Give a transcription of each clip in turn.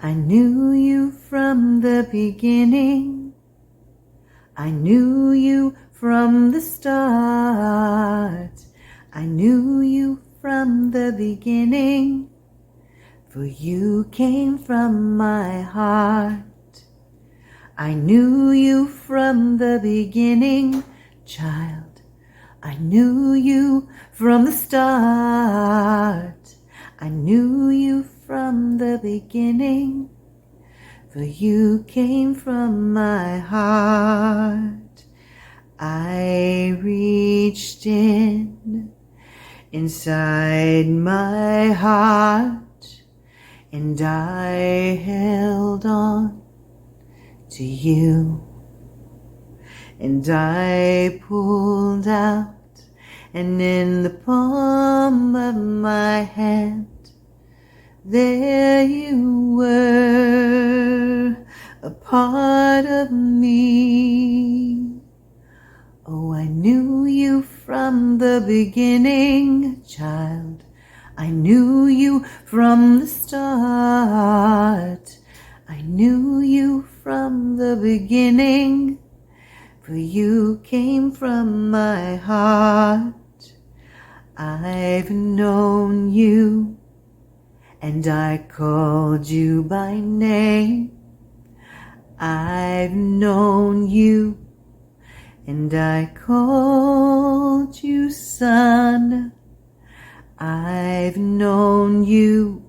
I knew you from the beginning. I knew you from the start. I knew you from the beginning, for you came from my heart. I knew you from the beginning, child. I knew you from the start. I knew you from the beginning, for you came from my heart. I reached inside my heart, and I held on to you, and I pulled out, and in the palm of my hand, there you were, a part of me. Oh, I knew you from the beginning, child. I knew you from the start. I knew you from the beginning, for you came from my heart. I've known you, and I called you by name. I've known you, and I called you son. I've known you,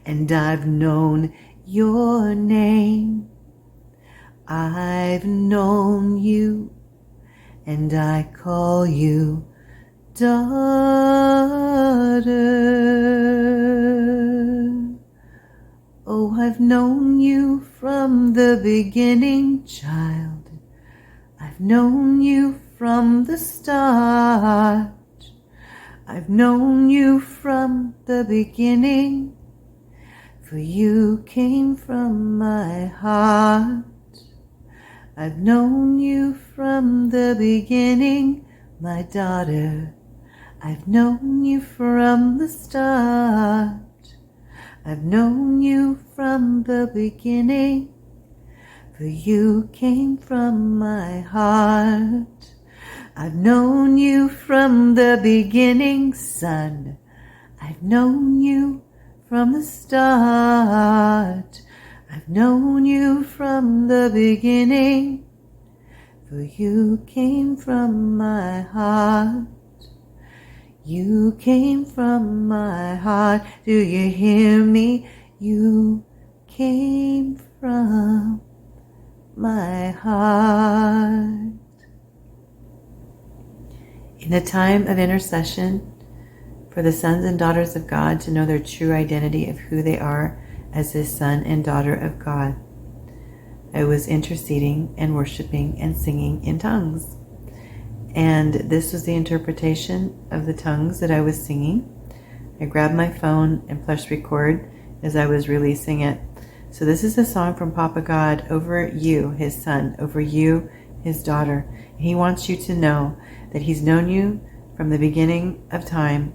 and I've known your name. I've known you, and I call you daughter. Oh, I've known you from the beginning, child. I've known you from the start. I've known you from the beginning, for you came from my heart. I've known you from the beginning, my daughter. I've known you from the start. I've known you from the beginning, for you came from my heart. I've known you from the beginning, son. I've known you from the start. I've known you from the beginning, for you came from my heart. You came from my heart. Do you hear me? You came from my heart. In a time of intercession for the sons and daughters of God to know their true identity of who they are as His son and daughter of God, I was interceding and worshiping and singing in tongues. And this was the interpretation of the tongues that I was singing. I grabbed my phone and pressed record as I was releasing it. So this is a song from Papa God over you, His son, over you, His daughter. He wants you to know that He's known you from the beginning of time,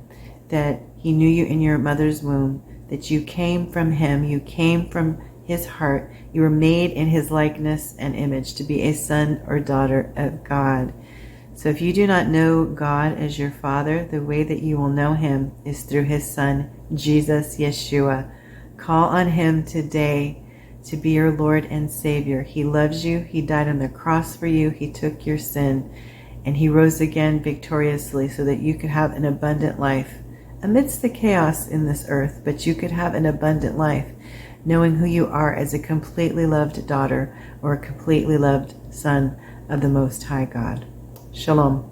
that He knew you in your mother's womb, that you came from Him, you came from His heart, you were made in His likeness and image to be a son or daughter of God. So if you do not know God as your Father, the way that you will know Him is through His Son, Jesus Yeshua. Call on Him today to be your Lord and Savior. He loves you. He died on the cross for you. He took your sin, and He rose again victoriously so that you could have an abundant life amidst the chaos in this earth, but you could have an abundant life knowing who you are as a completely loved daughter or a completely loved son of the Most High God. Shalom.